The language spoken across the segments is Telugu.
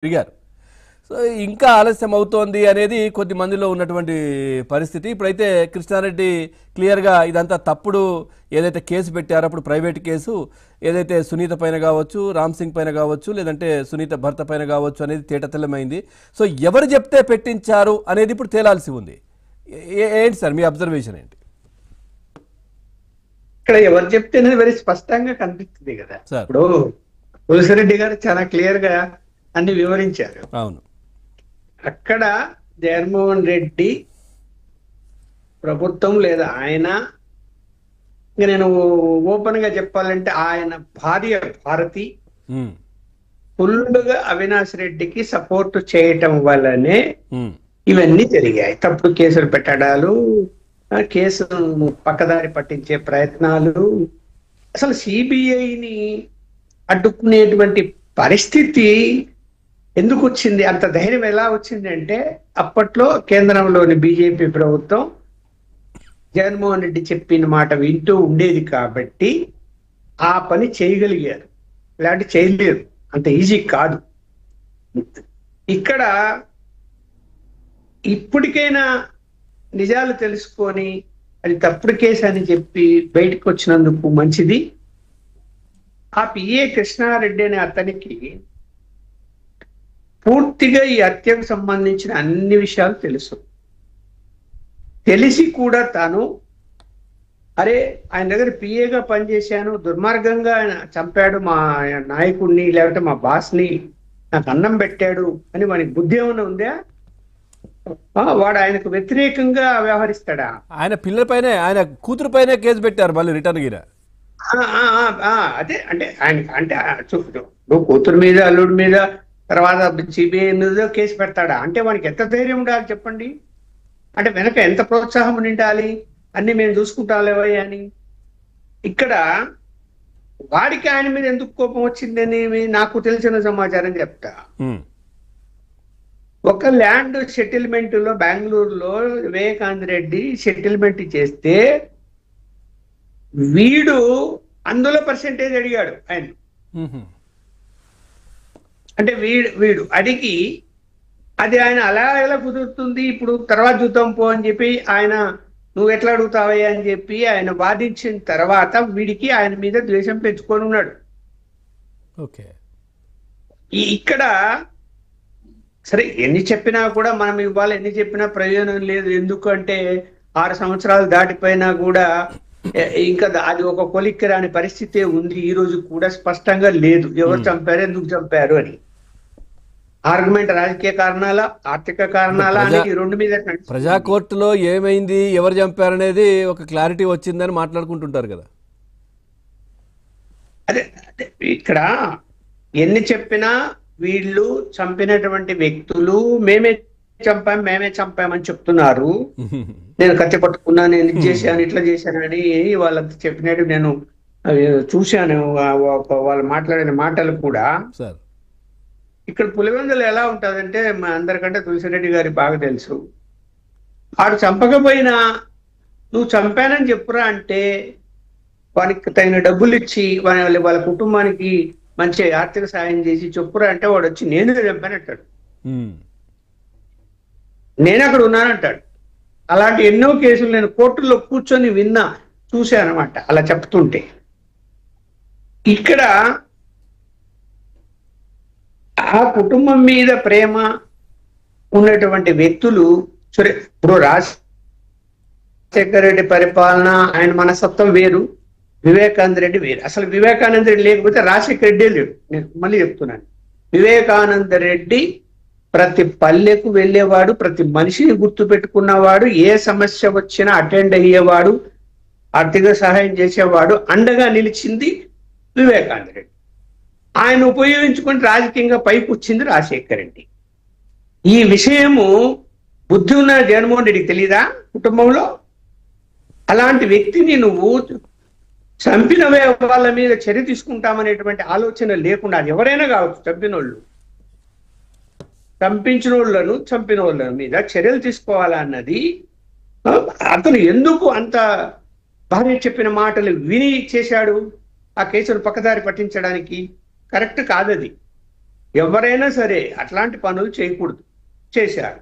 తిరిగారు. సో ఇంకా ఆలస్యం అవుతోంది అనేది కొద్ది మందిలో ఉన్నటువంటి పరిస్థితి. ఇప్పుడైతే కృష్ణారెడ్డి క్లియర్గా ఇదంతా తప్పుడు ఏదైతే కేసు పెట్టారో అప్పుడు ప్రైవేట్ కేసు ఏదైతే సునీత పైన కావచ్చు, రామ్ సింగ్ పైన కావచ్చు, లేదంటే సునీత భర్త పైన కావచ్చు అనేది తేటతెల్లమైంది. సో ఎవరు చెప్తే పెట్టించారు అనేది ఇప్పుడు తేలాల్సి ఉంది. ఏంటి సార్ మీ అబ్జర్వేషన్ ఏంటి? ఇక్కడ ఎవరు చెప్తేనే వెరీ స్పష్టంగా కనిపిస్తుంది కదా. ఇప్పుడు తులసిరెడ్డి గారు చాలా క్లియర్ గా అన్ని వివరించారు. అవును, అక్కడ జగన్మోహన్ రెడ్డి ప్రభుత్వం లేదా ఆయన, ఇంకా నేను ఓపెన్ గా చెప్పాలంటే ఆయన భార్య భారతి ఫుల్గా అవినాష్ రెడ్డికి సపోర్ట్ చేయటం వల్లనే ఇవన్నీ జరిగాయి. తప్పుడు కేసులు పెట్టడాలు, కేసు పక్కదారి పట్టించే ప్రయత్నాలు, అసలు సిబిఐని అడ్డుకునేటువంటి పరిస్థితి ఎందుకు వచ్చింది? అంత ధైర్యం ఎలా వచ్చింది అంటే అప్పట్లో కేంద్రంలోని బీజేపీ ప్రభుత్వం జగన్మోహన్ రెడ్డి చెప్పిన మాట వింటూ ఉండేది కాబట్టి ఆ పని చేయగలిగారు, ఇలాంటి చేయలేరు, అంత ఈజీ కాదు. ఇక్కడ ఇప్పటికైనా నిజాలు తెలుసుకొని అది తప్పుడు కేసు అని చెప్పి బయటకు వచ్చినందుకు మంచిది. ఆ పిఏ కృష్ణారెడ్డి అనే అతనికి పూర్తిగా ఈ హత్యకు సంబంధించిన అన్ని విషయాలు తెలుసు. తెలిసి కూడా తాను అరే ఆయన దగ్గర పిఏగా పనిచేశాను, దుర్మార్గంగా ఆయన చంపాడు మా నాయకుడిని, లేకపోతే మా బాస్ని, నాకు అన్నం పెట్టాడు అని వానికి బుద్ధి ఏమైనా ఉందా? వాడు ఆయనకు వ్యతిరేకంగా వ్యవహరిస్తాడా? ఆయన పిల్లల పైనే, ఆయన కూతురు పైనే కేసు పెట్టారు మళ్ళీ రిటర్న్ గిరా. అదే అంటే ఆయన అంటే నువ్వు కూతురు మీద, అల్లుడి మీద, తర్వాత సిబిఐ మీద కేసు పెడతాడా? అంటే వానికి ఎంత ధైర్యం ఉండాలి చెప్పండి. అంటే వెనక ఎంత ప్రోత్సాహం ఉండాలి, అన్ని మేము చూసుకుంటాలేవయ్యా అని. ఇక్కడ వాడికి ఆయన మీద ఎందుకు కోపం వచ్చిందని నాకు తెలిసిన సమాచారం చెప్తా. ఒక ల్యాండ్ సెటిల్మెంట్ లో బెంగళూరులో వివేకానంద రెడ్డి సెటిల్మెంట్ చేస్తే వీడు అందులో పర్సెంటేజ్ అడిగాడు ఆయన. అంటే వీడు అడిగి అది ఆయన అలా ఎలా కుదురుతుంది, ఇప్పుడు తర్వాత చూద్దాం పో అని చెప్పి ఆయన నువ్వు ఎట్లా అడుగుతావయ్యా అని చెప్పి ఆయన వాదించిన తర్వాత వీడికి ఆయన మీద ద్వేషం పెంచుకొని ఉన్నాడు. ఓకే, ఇక్కడ సరే ఎన్ని చెప్పినా కూడా మనం ఇవాళ ఎన్ని చెప్పినా ప్రయోజనం లేదు. ఎందుకంటే 6 సంవత్సరాలు దాటిపోయినా కూడా ఇంకా అది ఒక కొలిక్కి రాని పరిస్థితే ఉంది. ఈ రోజు కూడా స్పష్టంగా లేదు ఎవరు చంపారు, ఎందుకు చంపారు అని. ఆర్గ్యుమెంట్ రాజకీయ కారణాల, ఆర్థిక కారణాల అనేది రెండు మీద. ప్రజా కోర్టులో ఏమైంది, ఎవరు చంపారనేది ఒక క్లారిటీ వచ్చిందని మాట్లాడుకుంటుంటారు కదా. అదే ఇక్కడ ఎన్ని చెప్పినా వీళ్ళు చంపినటువంటి వ్యక్తులు మేమే చంపామని చెప్తున్నారు. నేను కత్తి పట్టుకున్నా, నేను ఇది చేశాను, ఇట్లా చేశానని వాళ్ళంతా చెప్పినట్టు నేను చూశాను. వాళ్ళు మాట్లాడిన మాటలు కూడా. ఇక్కడ పులివెందులు ఎలా ఉంటుందంటే మా అందరికంటే తులసిరెడ్డి గారికి బాగా తెలుసు. వాడు చంపకపోయినా నువ్వు చంపానని చెప్పురా అంటే వానికి తగిన డబ్బులు ఇచ్చి వాళ్ళ కుటుంబానికి మంచి ఆర్థిక సాయం చేసి చెప్పురా అంటే వాడు వచ్చి నేను చంపానంటాడు, నేను అక్కడ ఉన్నానంటాడు. అలాంటి ఎన్నో కేసులు నేను కోర్టులో కూర్చొని విన్నా, చూశానమాట అలా చెప్తుంటే. ఇక్కడ ఆ కుటుంబం మీద ప్రేమ ఉన్నటువంటి వ్యక్తులు సరే, ఇప్పుడు రాజశేఖర రెడ్డి పరిపాలన ఆయన మనస్తత్వం వేరు, వివేకానంద రెడ్డి వేరు. అసలు వివేకానంద రెడ్డి లేకపోతే రాజశేఖర రెడ్డి లేడు. నేను మళ్ళీ చెప్తున్నాను, వివేకానంద రెడ్డి ప్రతి పల్లెకు వెళ్ళేవాడు, ప్రతి మనిషిని గుర్తు పెట్టుకున్నవాడు, ఏ సమస్య వచ్చినా అటెండ్ అయ్యేవాడు, ఆర్థిక సహాయం చేసేవాడు, అండగా నిలిచింది వివేకానంద రెడ్డి. ఆయన ఉపయోగించుకొని రాజకీయంగా పైకి వచ్చింది రాజశేఖర రెడ్డి. ఈ విషయము బుద్ధి ఉన్న జగన్మోహన్ రెడ్డికి తెలీదా కుటుంబంలో? అలాంటి వ్యక్తిని నువ్వు చంపిన వాళ్ళ మీద చర్య తీసుకుంటామనేటువంటి ఆలోచన లేకుండా, అది ఎవరైనా కావచ్చు, చంపించిన వాళ్ళ మీద చర్యలు తీసుకోవాలన్నది అతను ఎందుకు అంత భార్య చెప్పిన మాటలు విని చేశాడు? ఆ కేసును పక్కదారి పట్టించడానికి కరెక్ట్ కాదది. ఎవరైనా సరే అట్లాంటి పనులు చేయకూడదు, చేశారు.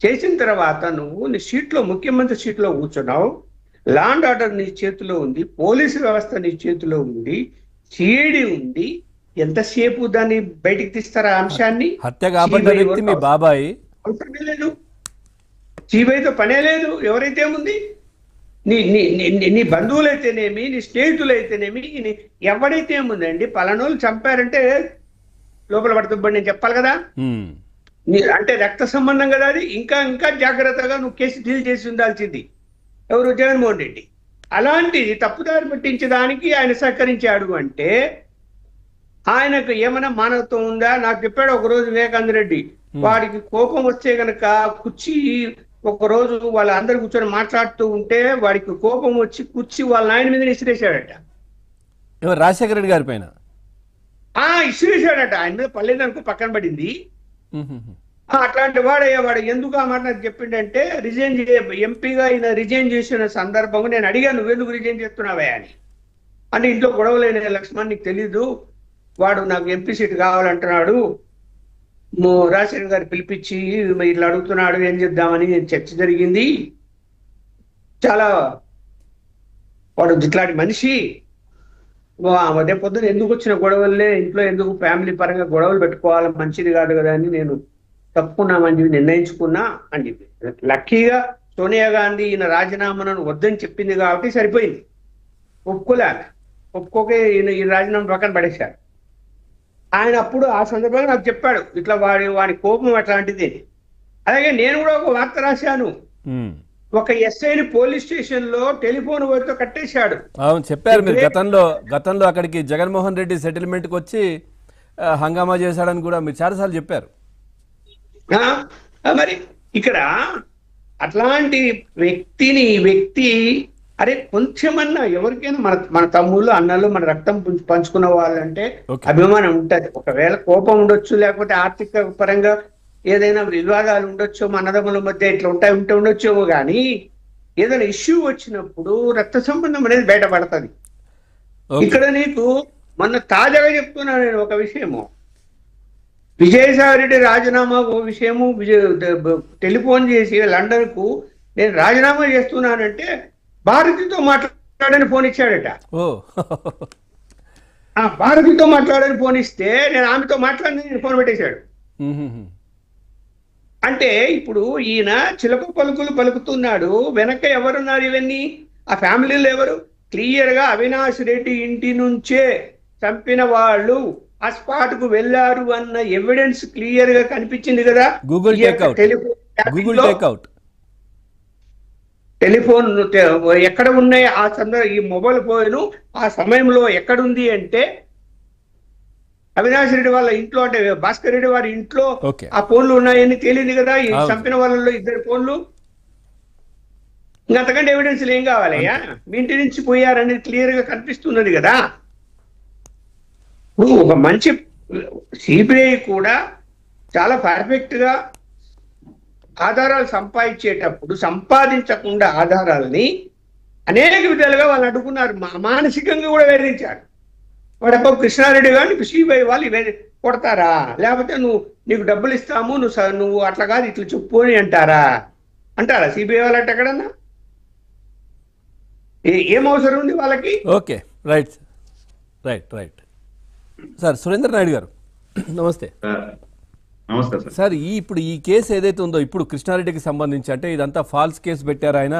చేసిన తర్వాత నువ్వు నీ సీట్లో, ముఖ్యమంత్రి సీట్లో కూర్చున్నావు, లా అండ్ ఆర్డర్ నీ చేతిలో ఉంది, పోలీసు వ్యవస్థ నీ చేతిలో ఉంది, సిఐడి ఉంది. ఎంతసేపు దాన్ని బయటికి తీస్తారా అంశాన్ని? హత్య కాబడ్డ వ్యక్తి మీ బాబాయ్, అవసరమే లేదు, సిబిఐతో పనే లేదు. ఎవరైతే ఏముంది, నీ నీ నీ నీ బంధువులైతేనేమి, నీ స్నేహితులైతేనేమి, ఎవడైతే ఏముందండి, పలానోళ్ళు చంపారంటే లోపల పడుతుంది నేను చెప్పాలి కదా. అంటే రక్త సంబంధం కదా అది. ఇంకా ఇంకా జాగ్రత్తగా నువ్వు కేసు డీల్ చేసి ఉండాల్సింది ఎవరు? జగన్మోహన్ రెడ్డి. అలాంటిది తప్పుదారి పట్టించడానికి ఆయన సహకరించాడు అంటే ఆయనకు ఏమైనా మానవత్వం ఉందా? నాకు చెప్పాడు ఒకరోజు వివేకానంద రెడ్డి, వాడికి కోపం వస్తే గనక కుర్చీ, ఒకరోజు వాళ్ళ అందరు కూర్చొని మాట్లాడుతూ ఉంటే వాడికి కోపం వచ్చి కుర్చీ వాళ్ళ నాయన మీద ఇసిరేశాడట. రాజశేఖర రెడ్డి గారి పైన ఇసిరేశాడట. ఆయన మీద పర్లేదనుకో, పక్కన పడింది. అట్లాంటి వాడు ఎందుకు ఆ మాట నాకు చెప్పిండంటే, ఎంపీగా ఆయన రిజైన్ చేసిన సందర్భంగా నేను అడిగాను, నువ్వెందుకు రిజైన్ చేస్తున్నావే అని. అంటే ఇంట్లో గొడవలైన లక్ష్మణ్ నీకు తెలీదు, వాడు నాకు ఎంపీ సీట్ కావాలంటున్నాడు, రాజశేఖర్ గారు పిలిపించి ఇట్లా అడుగుతున్నాడు, ఏం చేద్దామని చర్చ జరిగింది. చాలా వాడు ఇట్లాంటి మనిషి, అదే పొద్దున ఎందుకు వచ్చిన గొడవల్లే, ఇంట్లో ఎందుకు ఫ్యామిలీ పరంగా గొడవలు పెట్టుకోవాలి, మంచిది కాదు కదా అని నేను తప్పుకున్నామని చెప్పి నిర్ణయించుకున్నా అని చెప్పి. లక్కీగా సోనియా గాంధీ ఈయన రాజీనామాను వద్దని చెప్పింది కాబట్టి సరిపోయింది. ఒప్పుకోకే ఈ రాజీనామా పక్కన పడేశారు. ఆయన అప్పుడు ఆ సందర్భంగా నాకు చెప్పాడు, ఇట్లా వాడి కోపం అట్లాంటిది. అలాగే నేను కూడా ఒక వార్త రాశాను, ఒక ఎస్ఐని పోలీస్ స్టేషన్ లో టెలిఫోన్ వైర్తో కట్టేశాడు. అవును, చెప్పారు మీరు గతంలో అక్కడికి జగన్మోహన్ రెడ్డి సెటిల్మెంట్ కి వచ్చి హంగామా చేశాడని కూడా మీరు చాలాసార్లు చెప్పారు. మరి ఇక్కడ అట్లాంటి వ్యక్తి అరే కొంచెమన్నా ఎవరికైనా మన తమ్ముళ్ళు అన్నలు మన రక్తం పంచుకున్న వాళ్ళంటే అభిమానం ఉంటది. ఒకవేళ కోపం ఉండొచ్చు, లేకపోతే ఆర్థిక పరంగా ఏదైనా వివాదాలు ఉండొచ్చు, మన అన్నదమ్ముల మధ్య ఇట్లా ఉండొచ్చేమో, కానీ ఏదైనా ఇష్యూ వచ్చినప్పుడు రక్త సంబంధం అనేది బయటపడుతుంది. ఇక్కడ నీకు మొన్న తాజాగా చెప్తున్నా నేను ఒక విషయము, విజయసాయి రెడ్డి రాజీనామా ఓ విషయము, టెలిఫోన్ చేసి లండన్ కు నేను రాజీనామా చేస్తున్నానంటే భారతితో మాట్లాడని ఫోన్ ఇచ్చాడట. భారతితో మాట్లాడని ఫోన్ ఇస్తే నేను ఆమెతో మాట్లాడని ఫోన్ పెట్టేశాడు. అంటే ఇప్పుడు ఈయన చిలక పలుకులు పలుకుతున్నాడు, వెనక ఎవరున్నారు ఇవన్నీ? ఆ ఫ్యామిలీలో ఎవరు? క్లియర్ గా అవినాష్ రెడ్డి ఇంటి నుంచే చంపిన వాళ్ళు ఆ స్పాట్ కు వెళ్ళారు అన్న ఎవిడెన్స్ క్లియర్ గా కనిపించింది కదా. టెలిఫోన్ ఎక్కడ ఉన్నాయి ఆ ఈ మొబైల్ ఫోన్ ఆ సమయంలో ఎక్కడుంది అంటే అవినాష్ రెడ్డి వాళ్ళ ఇంట్లో, అంటే భాస్కర్ రెడ్డి వారి ఇంట్లో ఆ ఫోన్లు ఉన్నాయని తేలింది కదా. ఈ చంపిన వాళ్ళలో 2 ఫోన్లు. ఇంకంతకంటే ఎవిడెన్స్ ఏం కావాలయ్యా? మీ ఇంటి నుంచి పోయారనేది క్లియర్ గా కనిపిస్తున్నది కదా. ఇప్పుడు ఒక మంచి సిబిఐ కూడా చాలా పర్ఫెక్ట్ గా ఆధారాలు సంపాదించకుండా ఆధారాలని అనేక విధాలుగా వాళ్ళు అడ్డుకున్నారు, మానసికంగా కూడా వేధించారు. వాడప్ప కృష్ణారెడ్డి గారిని సిబిఐ వాళ్ళు కొడతారా? లేకపోతే నీకు డబ్బులు ఇస్తాము, నువ్వు అట్లా కాదు ఇట్లా చెప్పు అని అంటారా సిబిఐ వాళ్ళు? అంటే ఎక్కడన్నా ఏం అవసరం ఉంది వాళ్ళకి? Okay, right right right. Sir Surendra Naidu గారు నమస్తే. నమస్తే సార్. ఇప్పుడు ఈ కేసు ఏదైతే ఉందో ఇప్పుడు కృష్ణారెడ్డికి సంబంధించి, అంటే ఇదంతా ఫాల్స్ కేసు పెట్టారు ఆయన.